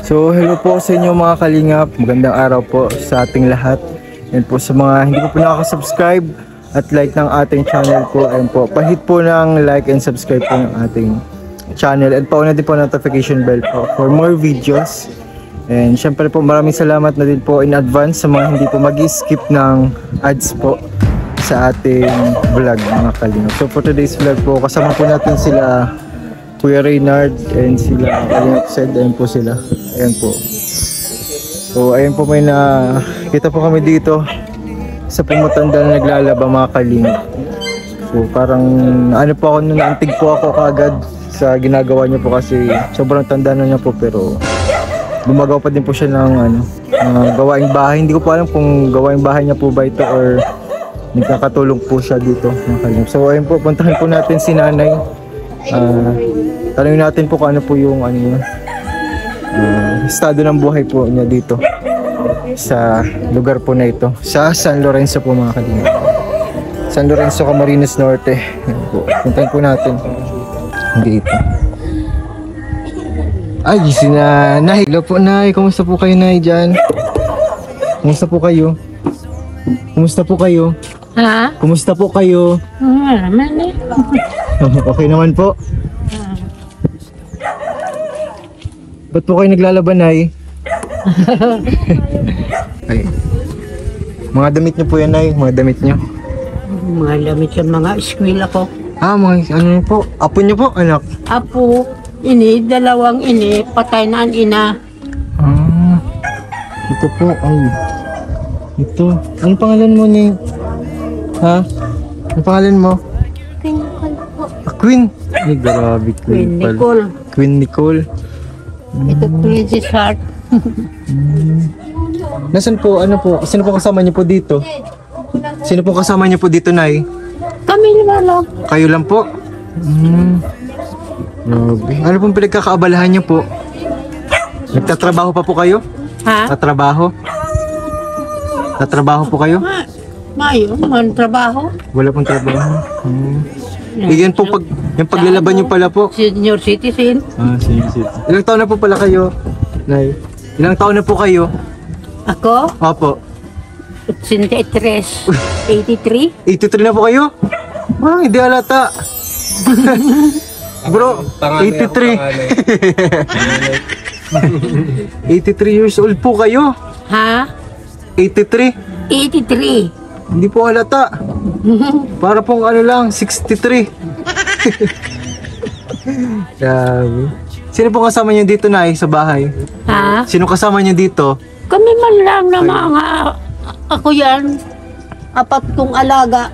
So hello po sa inyo mga kalingap, magandang araw po sa ating lahat. And po sa mga hindi po nakaka-subscribe at like ng ating channel po, ayun po, pahit po ng like and subscribe po ng ating channel. And pauna din po notification bell po for more videos. And syempre po maraming salamat na din po in advance sa mga hindi po mag-skip ng ads po sa ating vlog mga kalingap. So for today's vlog po, kasama po natin sila Kuya Reynard and sila Kalingap Said. Ayan po sila. Ayan po. So ayan po, may kita po kami dito sa pumutanda na naglalaba mga kalingap. So parang ano po ako, naantig po ako kagad sa ginagawa niya po kasi sobrang tanda na niya po, pero gumagawa pa din po siya ng gawaing bahay. Hindi ko po alam kung gawaing bahay niya po ba ito or nagkakatulong po siya dito mga kalingap. So ayun po, puntahan po natin si nanay. Tanungin natin po kung ano po yung estado ng buhay po niya dito sa lugar po na ito, sa San Lorenzo po mga kalingap. San Lorenzo, Camarines Norte. Puntahan po natin dito. Ay, si Nanay. Hello po, Nay. Kumusta po kayo, Nay, dyan? Kumusta po kayo? Kumusta po kayo? Ha? Kumusta po kayo? Naman eh. Okay naman po. Ba't po kayo naglalaban, Nay? Ay. Mga damit niyo po yan, Nay. Mga damit niyo. Mga damit sa mga eskwela ko. Mga ano po? Apo niyo po, anak? Apo, dalawang patay na ang ina. Ito po, ay. Ito. Anong pangalan mo, Nay? Ha? Anong pangalan mo? Queen Nicole po. Queen? Ay, grabe, Queen pala. Nicole. Queen Nicole. Ito Princess Heart. Nasaan po, ano po? Sino po kasama niyo po dito? Sino po kasama niyo po dito, Nay? Kami naman lang. Kayo lang po? Grabe. Ano pong pinagkakaabalahan niyo po? Nagtatrabaho pa po kayo? Ha? Tatrabaho? Tatrabaho po kayo? Mayo, man trabaho. Wala pong trabaho. Yan po, yung paglalaban niyo pala po. Senior citizen. Sige. Ilang taon na po pala kayo, Nay? Ilang taon na po kayo? Ako, Opo. 83. 83. 83 na po kayo? Parang hindi halata. Bro, 83. 83 years old po kayo. Ha? 83. 83. Hindi po halata. Para pong ano lang, 63. Grabe. Sino po kasama niyo dito, Nay, sa bahay? Ha? Sino kasama niyo dito? Kami man lang na mga ako yan. Apat kong alaga.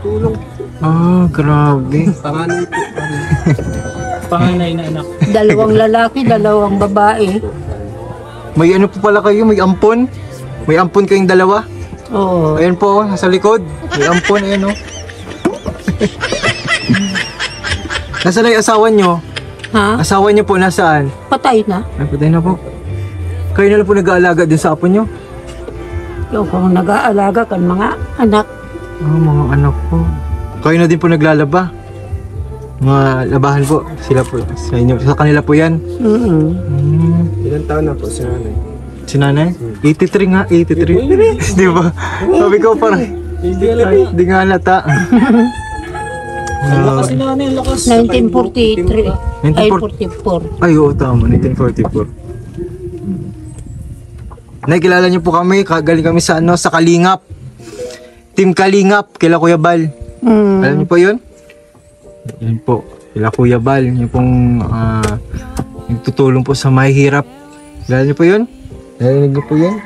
Grabe. Panganay po. Panganay na anak. Dalawang lalaki, dalawang babae. May ano po pala kayo? May ampon? May ampon kayong dalawa? Oo. Ayan po, nasa likod. May ampon, ayan o. Nasaan na yung asawa nyo? Ha? Asawa nyo po, nasaan? Patay na. Ay, patay na po. Kayo na lang po nag-aalaga din sa apo nyo? Yung kung nag-aalaga kan mga anak. Mga anak po. Kayo na din po naglalaba? Mga labahan po, sila po. Sa inyo, sa kanila po yan? Ilang taon na po si nanay? Si nanay? 83 nga, 83. Di ba? Sabi ko parang, hindi nga halata. Ang lakas si nanay, ang lakas. 1943. Ay, 44. Ay, oo, tama. 1944. Nakikilala niyo po kami, galing kami sa sa Kalingap. Team Kalingap, kila Kuya Bal. Alam niyo po yun? Yan po, kila Kuya Bal. Yung pong nagtutulong po sa mahihirap. Alam niyo po yun? Narinig niyo po yan?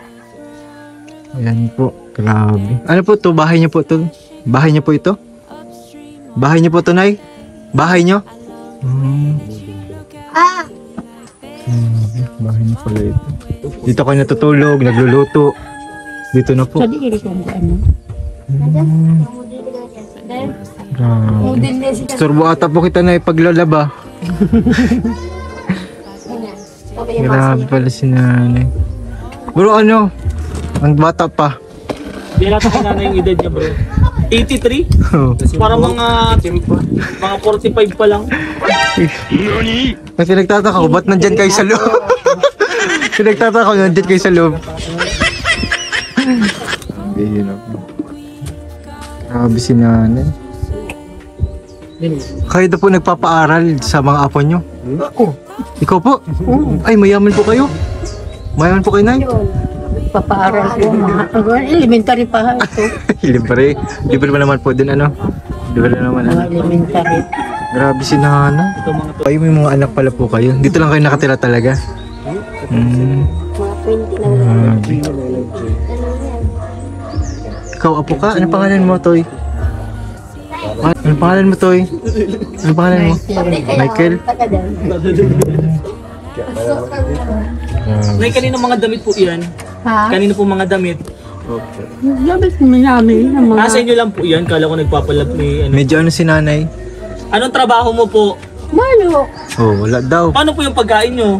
Ayan po, grabe. Ano po to? Bahay niyo po to? Bahay niyo po ito? Bahay niyo po to, Nay? Bahay niyo? Bahay niyo pala ito. Dito kayo natutulog, nagluluto. Dito na po. Sa diri kong ano. Turbo ata po kita na ipaglalaba. Grabe pala si nanay. Bro, ano? Ang bata pa. Hindi natin kay nanay yung edad niya, bro. 83? Para mga 45 pa lang. Kasi nagtataka ko, ba't nandyan kayo sa loob? Nagtataka ko, nandito kayo sa loob. Bihira po. Grabe si nanay. Kayo na po nagpapaaral sa mga apo nyo? Ako. Ikaw po? Ay, mayaman po kayo? Mayaman po kayo, Nay? Papaaral ko mga elementary pa ito. Libre. Libre ba naman po din, ano? Libre naman, ano? Mga elementary. Grabe si nanay. Kayo may mga anak pala po kayo. Dito lang kayo nakatira talaga? Grabe. Ikaw, apo ka? Ano pangalan mo, Toy? Ano pangalan mo, Toy? Ano pangalan mo? Michael? Nay, kanino mga damit po yan? Ha? Kanino po mga damit? Labas mo namin ang mga... Nasa inyo lang po yan. Kala ko nagpapalab ni ano. Medyo ano si nanay? Anong trabaho mo po? Malo. Oh, wala daw. Paano po yung pagkain nyo?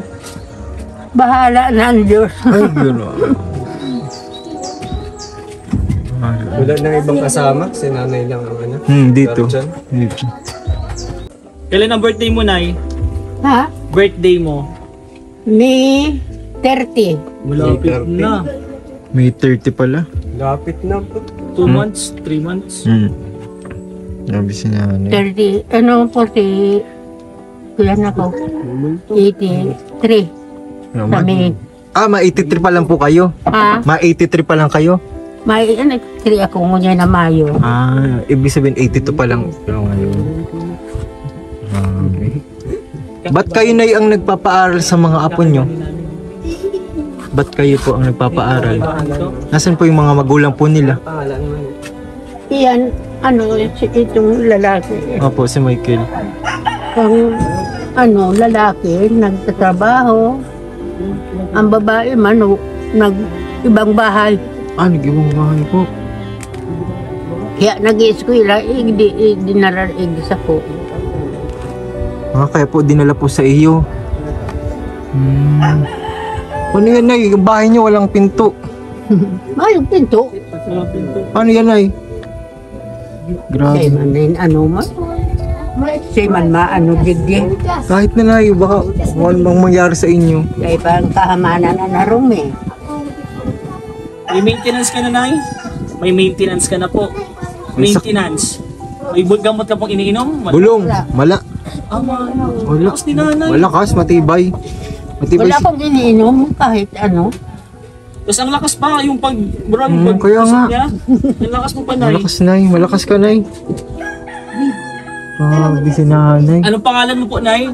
Bahala na ang Diyos. Ay, gano'n. Wala nang ibang kasama, si nanay lang ang ano. Dito. Dyan. Dito. Kailan ang birthday mo, Nay? Ha? Birthday mo? May 30. Malapit na. May 30 pala. Lapit na po. 2 months? 3 months? Grabe si nanay. 30. Ano po si... Kuya na ko. 83. Kami. Ma-83 pa lang po kayo? Ha? Ma-83 pa lang kayo? May 3 ako ngunya na Mayo. Ibig sabihin 82 pa lang pero ngayon. Ba't kayo na ang nagpapaaral sa mga apo nyo? Ba't kayo po ang nagpapaaral? Nasaan po yung mga magulang po nila? Pangalan mo. Iyan, itong lalaki. Opo, si Michael. Ang lalaki, nagtatrabaho. Ang babae man, nag-ibang bahay. Nag-ibang bahay po. Kaya nag-i-eskwela, dinaraig sa ko. Kaya po dinala po sa iyo. Ano yan, Nay? Yung bahay niyo walang pinto. Mayroong pinto. Paano yan, Nay? Grabe. Say man din, ano man. Say man maano digdi. Kahit na, Nay, baka ano bang mangyari sa inyo. Say pa ang kahamanan na narumi. May maintenance ka na, Nay? May maintenance ka na po. Maintenance. May gamot ka pong iniinom? Bulong, mala. Wala. Lakas ni nanay. Malakas, matibay. Matibay Wala pang iniinom kahit ano. Tapos ang lakas pa yung kaya nga. niya. Ang lakas mo pa, Nay. Malakas, Nay. Malakas ka, Nay. Grabe si nanay. Anong pangalan mo po, Nay?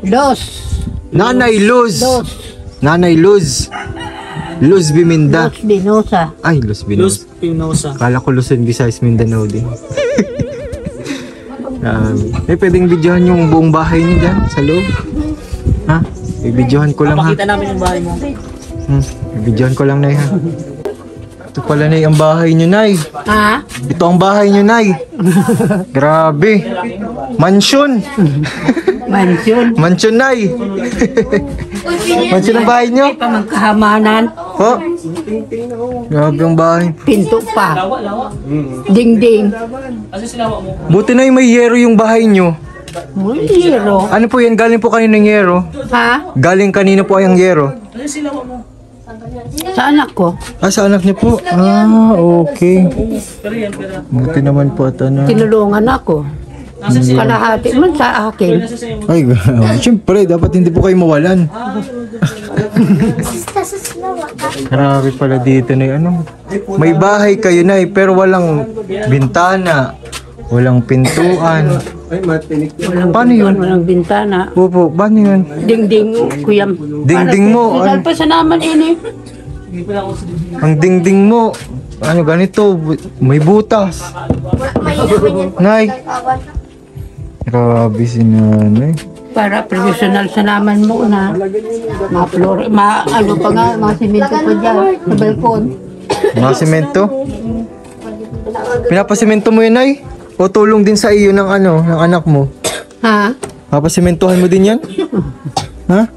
Dos. Nanay Luz. Dos. Nanay Luz. Luz Biminda. Dos Binosa. Ay, Luz Luz Binosa. Pinosa. Kala ko Luzon, Visayas, Mindanao din. Pwedeng videohan yung buong bahay niyo dyan sa loob. Ha? Ibidyohan ko lang, ha? Papakita namin yung bahay mo. Ibidyohan ko lang, Nay, ha? Ito pala, Nay, ang bahay niyo, Nay. Ha? Ito ang bahay niyo, Nay. Grabe. Mansion. Mansion. Mansion, Nay. Mansion ang bahay niyo. Pamangkahamanan. Oh. Grabe ang bahay. Pinto pa. Lawa. Dingding. Kasi silawa mo. Buti na may yero yung bahay niyo. Muliro. Ano po yan? Galing po kanina ng yero? Ha? Galing kanina po yung yero? Kasi silawa mo. Sa anak ko. Sa anak niyo po? Okay. Pero yan, pero. Buti naman po at ano. Tinulungan ako. Nasa siya. Kalahati man sa akin. Nasa siya mo. Ay, siyempre, dapat hindi po kayo mawalan. Grabe pala dito na ano. May bahay kayo na pero walang bintana. Walang pintuan. Ay, matinik. Paano yun? Walang bintana. Opo, paano yun? Dingding, kuyam. Dingding mo. Isal pa sa naman ini. Ang dingding mo. Ano ganito? May butas. Nay. Grabe si nanay. Para professional sa naman mo na. Ano pa nga, mga simento pa dyan. Sa balkon. Mga semento? Pinapasemento mo yun, Nay? O tulong din sa iyo ng ano, ng anak mo? Ha? Papasementohan mo din yan? Ha?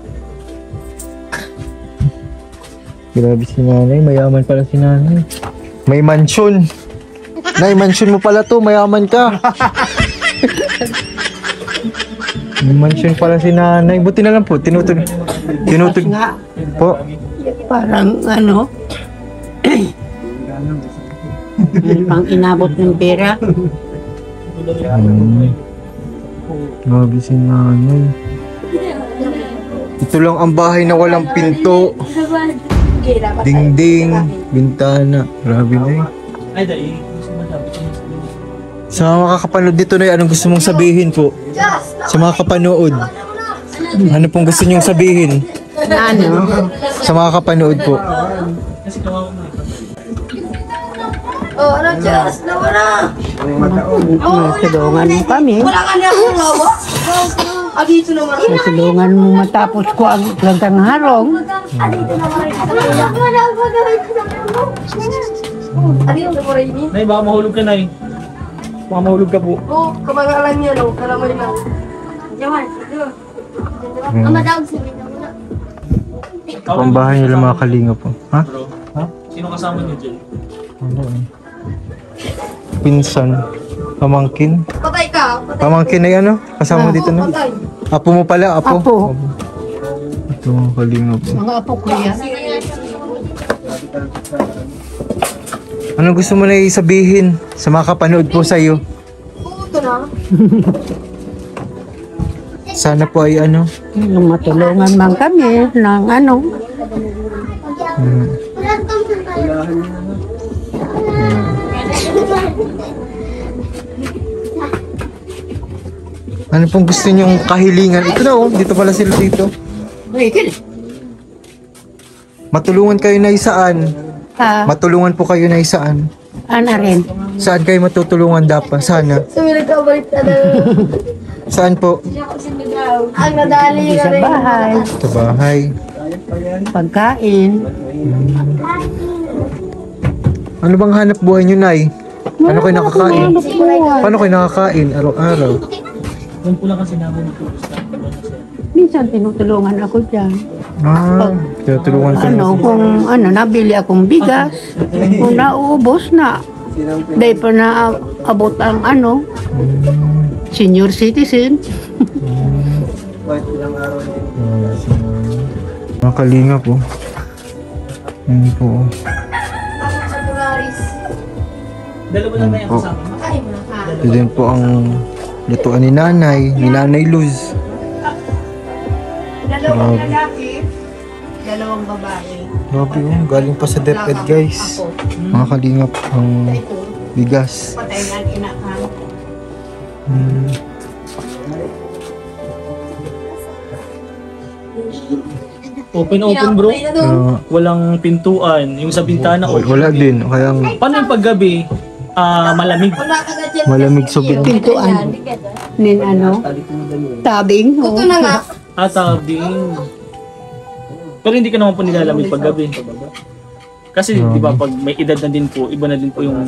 Grabe si nanay, mayaman pala si nanay. May mansion. Nay, mansion mo pala to, mayaman ka. May mansion pala si nanay. Buti na lang po, tinutulong. Tinutug nga, po. parang ano, meron pang inabot ng pera. Grabe si nanay. Ito lang ang bahay na walang pinto. Dingding, bintana. Grabe na eh. Ay, dahil. Sa mga makakapanood dito na anong gusto mong sabihin po? Sa mga kapanood. Ano pong gusto niyong sabihin? Ano? Sa mga kapanood po. Kasi kawawa mo. Oh, ano, Diyos? Nawa na! Tulungan mo kami. Wala ka niya akong lawa? Ah, dito naman. Tulungan mo matapos ko ang hanggang harong. Ano yung naman rin? Nay, baka mahulog ka, Nay. Baka mahulog ka po. Oo, kamagalan niya, no? Kalamay na. Jaman, dito. Ama daw si Ang bahay nila mga kalinga po. Ha? Bro, sino kasama niyo dyan? Ano eh? Pinsan. Pamangkin. Patay ka. Patay. Pamangkin ay ano? Kasama mo dito na? Patay. Apo mo pala, apo. Apo. Ito mga kalinga po. Mga apo ko yan. Ano gusto mo na isabihin sa mga kapanood po sa iyo? Oo, ito na. Sana po ay ano? Matulungan man kami ng ano. Ano pong gusto niyong kahilingan? Ito na oh, dito pala sila dito. Matulungan kayo na isaan. Matulungan po kayo na isaan. Ano rin? Saan kayo matutulungan dapat? Sana. Sumilig ka balik na Saan po? Ang nadali Sa ka rin. bahay. Sa bahay. Pagkain. Ano bang hanap buhay niyo, Nay? Ano kayo nakakain? Paano kayo nakakain araw-araw? Yung pula kasi namin ito. Minsan tinutulungan ako dyan. Tinutulungan ko. Ano, kung ano, nabili akong bigas. Kung nauubos na. Dahil pa na abot ang ano, senior citizen. Mga kalinga po. Yan po. Dalawa lang na yung Po. kasama. Ito din po ang lutuan ni Nanay Luz. Dalawang lalaki, dalawang babae. Grabe oh, galing pa sa DepEd guys. Mga kalingap ang bigas. Patay na ang inakan. Open bro. Walang pintuan. Yung sa bintana. Wala din. Kaya Paano yung paggabi? Malamig. Wala ka na dyan. malamig sobrang. Pintuan. Nin ano, tabing. Oh. Ito na nga. Tabing. Pero hindi ka naman po nilalamig paggabi. Kasi di ba pag may edad na din po, iba na din po yung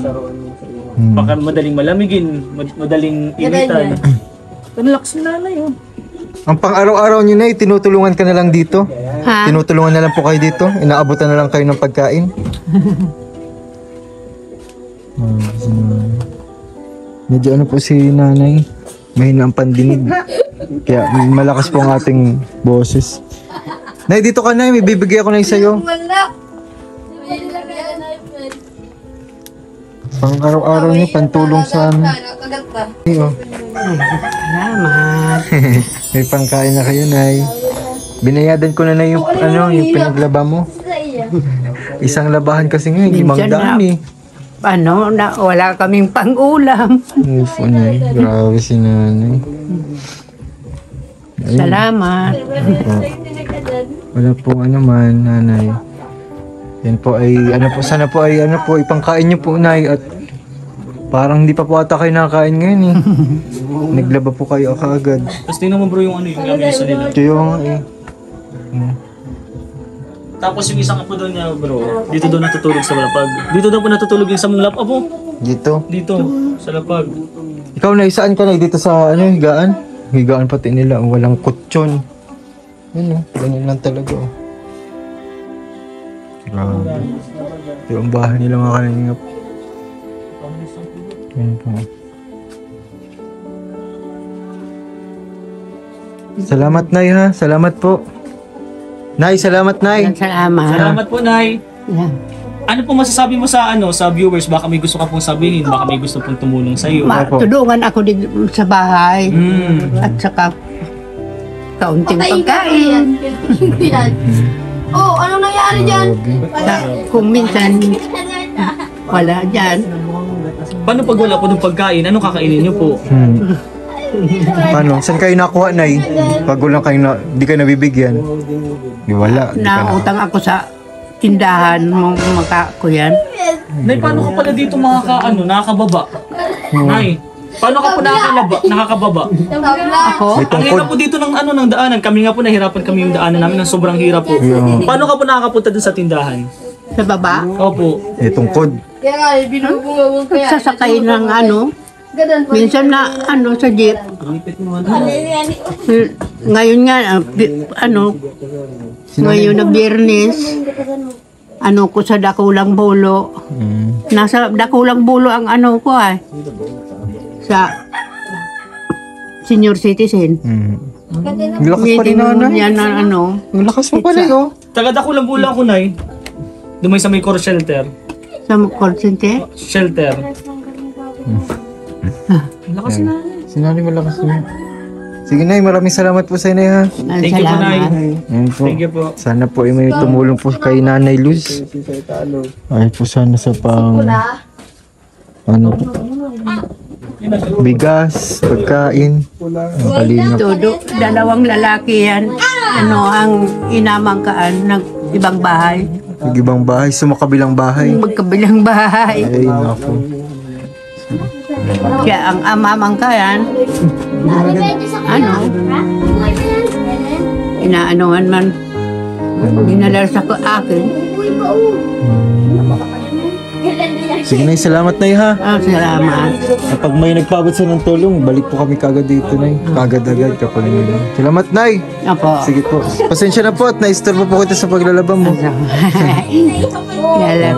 baka madaling malamigin, madaling initan. Relax na nanay oh. Ang pang-araw-araw nyo na tinutulungan ka na lang dito. Ha? Tinutulungan na lang po kayo dito. Inaabutan na lang kayo ng pagkain. Medyo ano po si nanay. Mahina ang pandinig. Kaya malakas po ang ating boses. Nay, dito ka na. May bibigay ako na sa'yo. Wala. Pang araw-araw nyo, pantulong sa amin. Kagat ka. Ay, oh. Salamat. May pangkain na kayo, Nay. Binayadan ko na yung, yung pinaglaba mo. Isang labahan kasi ngayon, Minsan 500 eh. Ano, na, wala kaming pang-ulam. Ufo na eh. Grabe si nanay. Ayun. Salamat. Wala pong ano man, nanay. Yan po ay, sana po ay, ipangkain niyo po, Nay. At parang hindi pa po ata kayo nakakain ngayon eh. Naglaba po kayo kaagad. Tapos tingnan mo bro yung yung lamesa nila. Ito yung eh. Tapos yung isang apo doon niya bro, dito daw natutulog sa lapag. Dito daw po natutulog yung sa mong lap apo. Dito. Dito, sa lapag. Ikaw na, saan ka na dito sa higaan? Higaan pati nila, walang kutsyon. Yun ganyan lang talaga oh. Grabe. Yung bahay nila mga kalingap. Yan po. Salamat Nay ha, salamat po. Nay, salamat, Nay. Salamat. Salamat po, Nay. Yeah. Ano po masasabi mo sa sa viewers? Baka may gusto ka pong sabihin, baka may gusto pong tumulong sa iyo. Tulungan ako din sa bahay. At saka kaunting pagkain. Oh, anong nangyari dyan? Kung minsan wala dyan. Paano pag wala po ng pagkain? Ano kakainin niyo po? Paano? Saan kayo nakuha, Nay? Pag wala kayo di kayo nabibigyan. Di wala. Di ka na. Nautang ako sa tindahan mong ko yan. Nay, paano ka pala dito nakakababa? Nay, paano ka po nakakababa? Ako? May Ang tungkod. hirap po dito ng daanan. Kami nga po nahirapan kami yung daanan namin ng sobrang hirap po. Paano ka po nakakapunta dun sa tindahan? Sa baba? Opo. May tungkod. Kaya nga, binubunga mo kaya. Sasakay ng Ganun po. minsan na sa jeep. Ngayon nga, ngayon na Biyernes, ko sa Dakulang Bulo. Nasa Dakulang Bulo ang ko sa senior citizen. Ang lakas pa rin, Nanay. Yan ang Ang lakas pa pala, oh. Taga-Dakulang Bulang ko, Nay. Dumay sa may core shelter. sa call center. Shelter. Lakas na. Sinali malakas na. Sige, Nay. Maraming salamat po sa inyo, ha. Thank you po, Nay. Ayan po. Thank you po. Sana po ay may tumulong po kay Nanay Luz. Ay po sana sa bigas, pagkain. Ang kalingap. Todo, dalawang lalaki yan. Ang inamangkaan ng ibang bahay. Ibang bahay, sumakabilang bahay. Magkabilang bahay. Ay, naku. Kaya ang amamangkayan, inaanohan man, dinala sa akin. Sige, Nay. Salamat, Nay, ha. Salamat. Kapag may nagpaabot sa ng tulong, balik po kami kagad dito, Nay. Kagad-agad kapag may. Salamat, Nay. Opo. Sige po. Pasensya na po at naistorbo po kita sa paglalaba mo. Kaya lang.